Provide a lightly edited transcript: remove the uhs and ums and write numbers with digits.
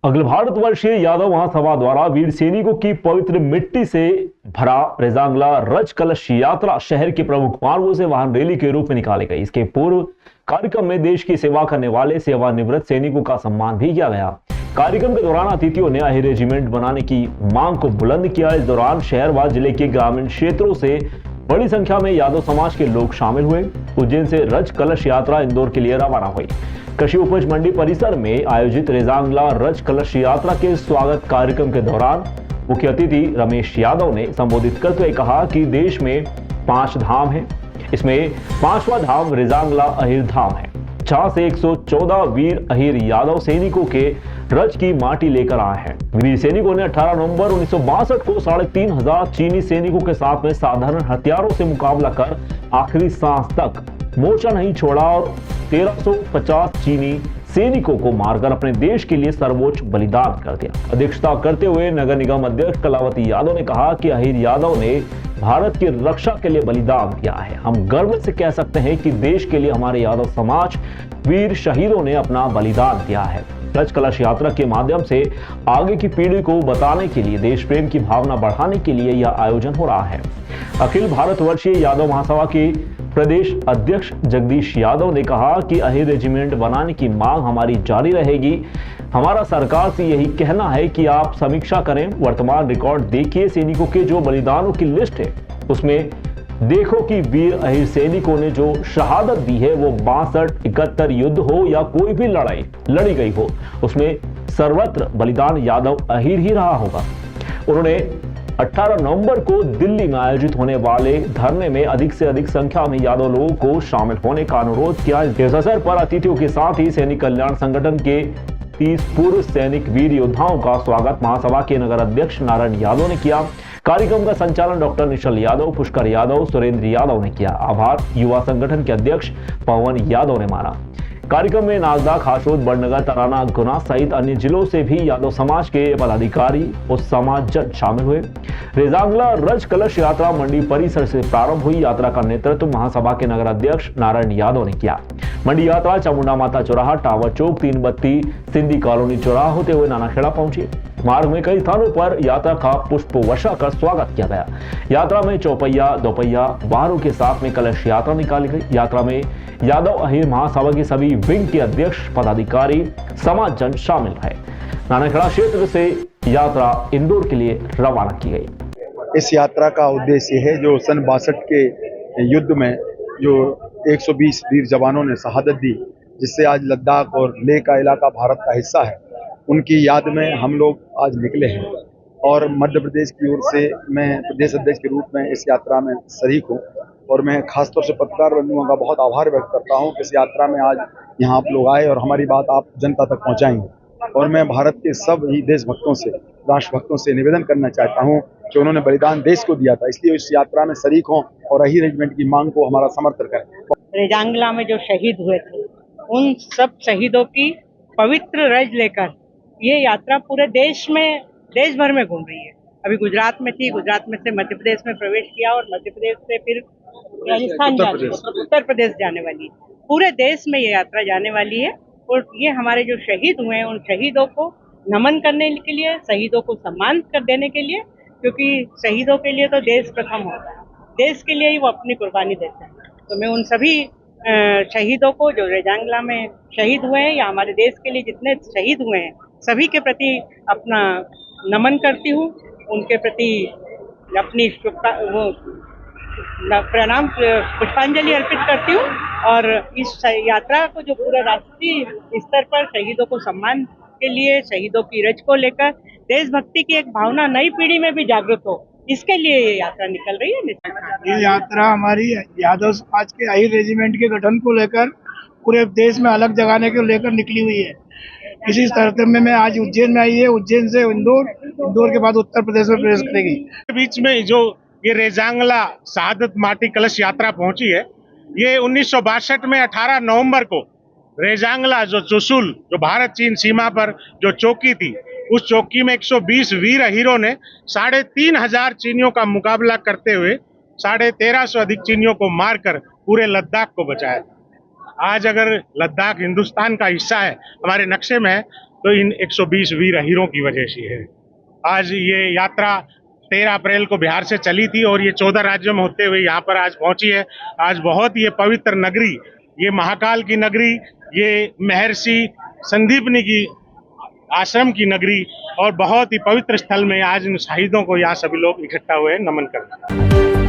अखिल भारतवर्षीय यादव महासभा द्वारा वीर सैनिकों की पवित्र मिट्टी से भरा रेजांगला रज कलश यात्रा शहर के प्रमुख मार्गों से वाहन रैली के रूप में निकाली गई। इसके पूर्व कार्यक्रम में देश की सेवा करने वाले सेवानिवृत्त सैनिकों का सम्मान भी किया गया। कार्यक्रम के दौरान अतिथियों ने अहिर रेजिमेंट बनाने की मांग को बुलंद किया। इस दौरान शहर व जिले के ग्रामीण क्षेत्रों से बड़ी संख्या में यादव समाज के लोग शामिल हुए। उज्जैन से रज कलश यात्रा इंदौर के लिए रवाना हुई। कृषि उपज मंडी परिसर में आयोजित रेजांगला रज कलश यात्रा के स्वागत कार्यक्रम के दौरान मुख्य अतिथि रमेश यादव ने संबोधित करते हुए कहा कि देश में 5 धाम हैं। इसमें 5वां धाम रेजांगला अहिर धाम है, जहां से 114 वीर अहिर यादव सैनिकों के रज की माटी लेकर आए हैं। वीर सैनिकों ने 18 नवंबर 1962 को 3500 चीनी सैनिकों के साथ में साधारण हथियारों से मुकाबला कर आखिरी सांस तक मोर्चा नहीं छोड़ा और 1350 चीनी सैनिकों को मारकर अपने देश के लिए सर्वोच्च बलिदान कर दिया। अध्यक्षता करते हुए नगर निगम अध्यक्ष कलावती यादव ने कहा कि अहिर यादव ने भारत की रक्षा के लिए बलिदान दिया है। हम गर्व से कह सकते हैं कि देश के लिए हमारे यादव समाज वीर शहीदों ने अपना बलिदान दिया है। रज कलश यात्रा के माध्यम से आगे की पीढ़ी को बताने के लिए, देश प्रेम की भावना बढ़ाने के लिए यह आयोजन हो रहा है। अखिल भारतवर्षीय यादव महासभा के प्रदेश अध्यक्ष जगदीश यादव ने कहा कि अहिर रेजिमेंट बनाने की मांग हमारी जारी रहेगी। हमारा सरकार से यही कहना है कि आप समीक्षा करें, वर्तमान रिकॉर्ड देखिए। सैनिकों के जो बलिदानों की लिस्ट है उसमें देखो कि वीर अहिर सैनिकों ने जो शहादत दी है वो 62-71 युद्ध हो या कोई भी लड़ाई लड़ी गई हो, उसमें सर्वत्र बलिदान यादव अहिर ही रहा होगा। उन्होंने 18 नवंबर को दिल्ली में आयोजित होने वाले धरने में अधिक से अधिक संख्या में यादव लोगों को शामिल होने का अनुरोध किया। इस अवसर पर अतिथियों के साथ ही सैनिक कल्याण संगठन के 30 पूर्व सैनिक वीर योद्धाओं का स्वागत महासभा के नगर अध्यक्ष नारायण यादव ने किया। कार्यक्रम का संचालन डॉक्टर निश्चल यादव, पुष्कर यादव, सुरेंद्र यादव ने किया। आभार युवा संगठन के अध्यक्ष पवन यादव ने माना। कार्यक्रम में नागदा, खासोद, बड़नगर, तराना, गुना सहित अन्य जिलों से भी यादव समाज के पदाधिकारी और समाजजन शामिल हुए। रेजांगला रज कलश यात्रा मंडी परिसर से प्रारंभ हुई। यात्रा का नेतृत्व महासभा के नगर अध्यक्ष नारायण यादव ने किया। मंडी यात्रा चामुंडा माता चौराहा, टावर चौक, 3 बत्ती, सिंधी कॉलोनी चौराहा होते हुए नानाखेड़ा पहुंची। मार्ग में कई स्थानों पर यात्रा का पुष्प वर्षा कर स्वागत किया गया। यात्रा में चौपहिया, दोपहिया वाहनों के साथ में कलश यात्रा निकाली गई। यात्रा में यादव अहिर महासभा के सभी विंग के अध्यक्ष, पदाधिकारी, समाजजन शामिल रहे। नानाखेड़ा क्षेत्र से यात्रा इंदौर के लिए रवाना की गई। इस यात्रा का उद्देश्य है जो सन 62 के युद्ध में जो 120 वीर जवानों ने शहादत दी, जिससे आज लद्दाख और लेह का इलाका भारत का हिस्सा है, उनकी याद में हम लोग आज निकले हैं। और मध्य प्रदेश की ओर से मैं प्रदेश अध्यक्ष के रूप में इस यात्रा में शरीक हूँ और मैं खासतौर से पत्रकार बंधुओं का बहुत आभार व्यक्त करता हूँ कि इस यात्रा में आज यहाँ आप लोग आए और हमारी बात आप जनता तक पहुँचाएंगे। और मैं भारत के सब ही देशभक्तों से, राष्ट्रभक्तों से निवेदन करना चाहता हूँ कि उन्होंने बलिदान देश को दिया था, इसलिए इस यात्रा में शरीक हों और अहिर रेजिमेंट की मांग को हमारा समर्थन करें। रेजांगला में जो शहीद हुए थे उन सब शहीदों की पवित्र रज लेकर ये यात्रा पूरे देश भर में घूम रही है। अभी गुजरात में थी, गुजरात में से मध्य प्रदेश में प्रवेश किया और मध्य प्रदेश से फिर राजस्थान उत्तर प्रदेश जाने वाली। पूरे देश में ये यात्रा जाने वाली है और ये हमारे जो शहीद हुए हैं उन शहीदों को नमन करने के लिए, शहीदों को सम्मान कर देने के लिए, क्योंकि शहीदों के लिए तो देश प्रथम होता है, देश के लिए ही वो अपनी कुर्बानी देते हैं। तो मैं उन सभी शहीदों को जो रेजांगला में शहीद हुए हैं या हमारे देश के लिए जितने शहीद हुए हैं सभी के प्रति अपना नमन करती हूँ, उनके प्रति अपनी प्रणाम पुष्पांजलि अर्पित करती हूँ। और इस यात्रा को जो पूरा राष्ट्रीय स्तर पर शहीदों को सम्मान के लिए, शहीदों की रज को लेकर देशभक्ति की एक भावना नई पीढ़ी में भी जागृत हो, इसके लिए ये यात्रा निकल रही है। ये यात्रा हमारी यादव समाज के अहिर रेजिमेंट के गठन को लेकर पूरे देश में अलग जगाने को लेकर निकली हुई है। इसी तरह में आज उज्जैन में आई है, उज्जैन से इंदौर के बाद उत्तर प्रदेश में प्रवेश करेगी। बीच में जो ये रेजांगला शहादत माटी कलश यात्रा पहुंची है, ये 1962 में 18 नवंबर को रेजांगला जो चुशुल, जो भारत चीन सीमा पर जो चौकी थी, उस चौकी में 120 वीर अहीरों ने 3500 चीनियों का मुकाबला करते हुए 1350 अधिक चीनियों को मारकर पूरे लद्दाख को बचाया। आज अगर लद्दाख हिंदुस्तान का हिस्सा है, हमारे नक्शे में है, तो इन 120 वीर हीरों की वजह से है। आज ये यात्रा 13 अप्रैल को बिहार से चली थी और ये 14 राज्यों में होते हुए यहाँ पर आज पहुंची है। आज बहुत ये पवित्र नगरी, ये महाकाल की नगरी, ये महर्षि संदीपनी की आश्रम की नगरी और बहुत ही पवित्र स्थल में आज इन शहीदों को यहाँ सभी लोग इकट्ठा हुए नमन करते हैं।